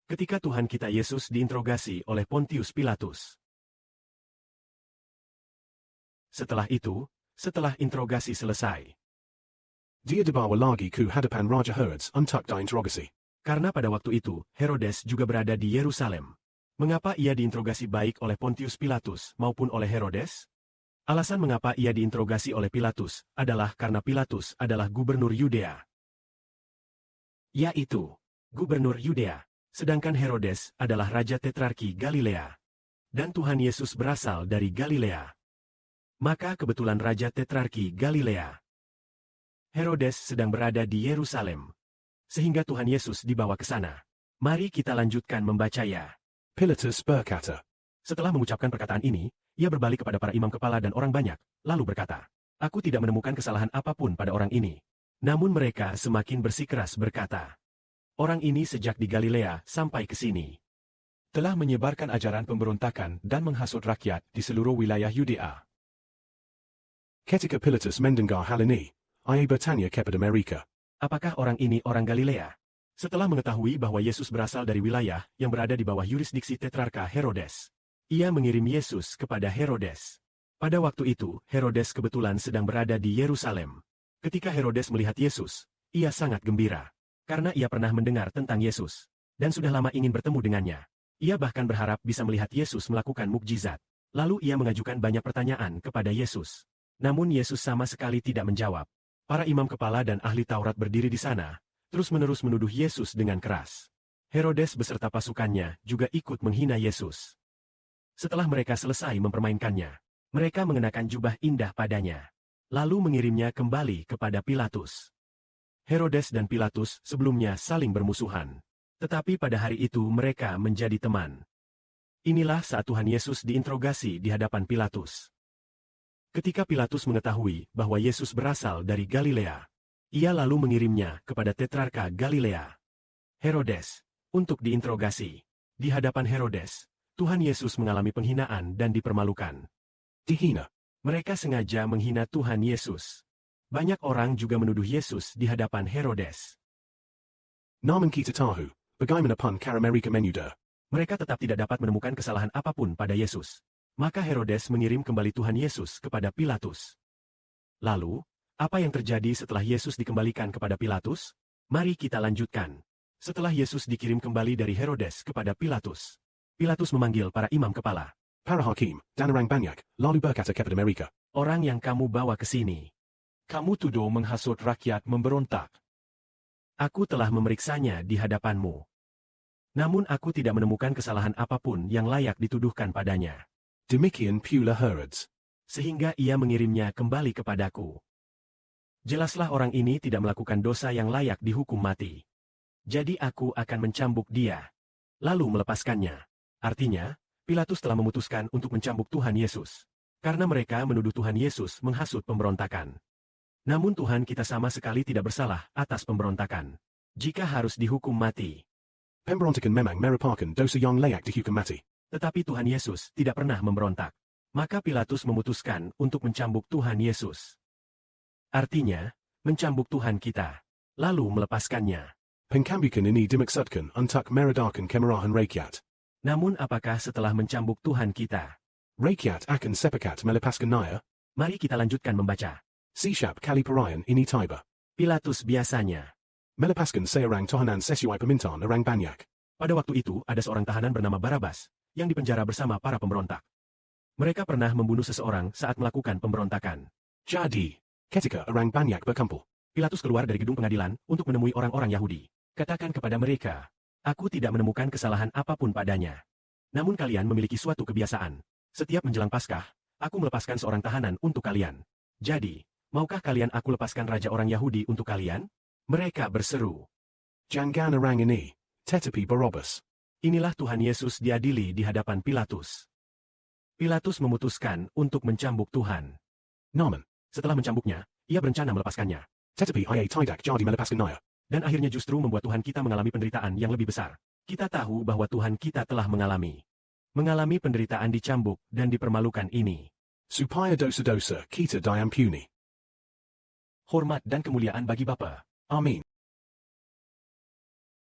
ketika Tuhan kita Yesus diinterogasi oleh Pontius Pilatus. Setelah itu, setelah interogasi selesai, Dia dibawa lagi ke hadapan Raja Herodes untuk diinterogasi. karena pada waktu itu Herodes juga berada di Yerusalem. Mengapa ia diinterogasi baik oleh Pontius Pilatus maupun oleh Herodes? Alasan mengapa ia diinterogasi oleh Pilatus adalah karena Pilatus adalah gubernur Yudea, yaitu gubernur Yudea, sedangkan Herodes adalah raja tetrarki Galilea. Dan Tuhan Yesus berasal dari Galilea. Maka kebetulan raja tetrarki Galilea, Herodes sedang berada di Yerusalem, sehingga Tuhan Yesus dibawa ke sana. Mari kita lanjutkan membacanya. Pilatus berkata, Setelah mengucapkan perkataan ini, ia berbalik kepada para imam kepala dan orang banyak, lalu berkata, "Aku tidak menemukan kesalahan apapun pada orang ini." Namun mereka semakin bersikeras berkata, "Orang ini sejak di Galilea sampai ke sini telah menyebarkan ajaran pemberontakan dan menghasut rakyat di seluruh wilayah Yudea. Ketika Pilatus mendengar hal ini, ia bertanya kepada mereka, Apakah orang ini orang Galilea?" Setelah mengetahui bahwa Yesus berasal dari wilayah yang berada di bawah yurisdiksi Tetrarka Herodes, ia mengirim Yesus kepada Herodes. Pada waktu itu, Herodes kebetulan sedang berada di Yerusalem. Ketika Herodes melihat Yesus, ia sangat gembira, karena ia pernah mendengar tentang Yesus, dan sudah lama ingin bertemu dengannya. Ia bahkan berharap bisa melihat Yesus melakukan mukjizat. Lalu ia mengajukan banyak pertanyaan kepada Yesus. Namun Yesus sama sekali tidak menjawab. Para imam kepala dan ahli Taurat berdiri di sana, terus-menerus menuduh Yesus dengan keras. Herodes beserta pasukannya juga ikut menghina Yesus. Setelah mereka selesai mempermainkannya, mereka mengenakan jubah indah padanya, lalu mengirimnya kembali kepada Pilatus. Herodes dan Pilatus sebelumnya saling bermusuhan, tetapi pada hari itu mereka menjadi teman. Inilah saat Tuhan Yesus diinterogasi di hadapan Pilatus. Ketika Pilatus mengetahui bahwa Yesus berasal dari Galilea, ia lalu mengirimnya kepada Tetrarka Galilea, Herodes, untuk diinterogasi. Di hadapan Herodes, Tuhan Yesus mengalami penghinaan dan dipermalukan. dihina. Mereka sengaja menghina Tuhan Yesus. Banyak orang juga menuduh Yesus di hadapan Herodes. Namun kita tahu, bagaimanapun cara mereka menyudah. Mereka tetap tidak dapat menemukan kesalahan apapun pada Yesus. Maka Herodes mengirim kembali Tuhan Yesus kepada Pilatus. Lalu, apa yang terjadi setelah Yesus dikembalikan kepada Pilatus? Mari kita lanjutkan. Setelah Yesus dikirim kembali dari Herodes kepada Pilatus, Pilatus memanggil para imam kepala. Para hakim dan orang banyak lalu berkata kepada mereka, Orang yang kamu bawa ke sini, kamu tuduh menghasut rakyat memberontak. aku telah memeriksanya di hadapanmu. Namun aku tidak menemukan kesalahan apapun yang layak dituduhkan padanya. Demikian pula Herodes. Sehingga ia mengirimnya kembali kepadaku. Jelaslah orang ini tidak melakukan dosa yang layak dihukum mati. Jadi aku akan mencambuk dia, lalu melepaskannya. Artinya, Pilatus telah memutuskan untuk mencambuk Tuhan Yesus, karena mereka menuduh Tuhan Yesus menghasut pemberontakan. Namun Tuhan kita sama sekali tidak bersalah atas pemberontakan. Jika harus dihukum mati, Pemberontakan memang merupakan dosa yang layak dihukum mati. tetapi Tuhan Yesus tidak pernah memberontak. Maka Pilatus memutuskan untuk mencambuk Tuhan Yesus. Artinya, mencambuk Tuhan kita, lalu melepaskannya. Pencambukan ini dimaksudkan untuk meredakan kemarahan rakyat. Namun apakah setelah mencambuk Tuhan kita, Rakyat akan sepakat melepaskannya? mari kita lanjutkan membaca. Siap kali perayaan ini tiba. Pilatus biasanya. Melepaskan seorang tahanan sesuai permintaan orang banyak. Pada waktu itu ada seorang tahanan bernama Barabas, yang dipenjara bersama para pemberontak. Mereka pernah membunuh seseorang saat melakukan pemberontakan. Jadi, ketika orang banyak berkumpul, Pilatus keluar dari gedung pengadilan untuk menemui orang-orang Yahudi. Katakan kepada mereka, aku tidak menemukan kesalahan apapun padanya. Namun kalian memiliki suatu kebiasaan. Setiap menjelang Paskah, aku melepaskan seorang tahanan untuk kalian. Jadi, maukah kalian aku lepaskan raja orang Yahudi untuk kalian? Mereka berseru. jangan orang ini, tetapi Barabbas. Inilah Tuhan Yesus diadili di hadapan Pilatus. Pilatus memutuskan untuk mencambuk Tuhan. Namun, Setelah mencambuknya, ia berencana melepaskannya. tetapi ia tidak jadi melepaskannya. Dan akhirnya justru membuat Tuhan kita mengalami penderitaan yang lebih besar. Kita tahu bahwa Tuhan kita telah mengalami penderitaan dicambuk dan dipermalukan ini. Supaya dosa-dosa kita diampuni. Hormat dan kemuliaan bagi Bapa. Amin.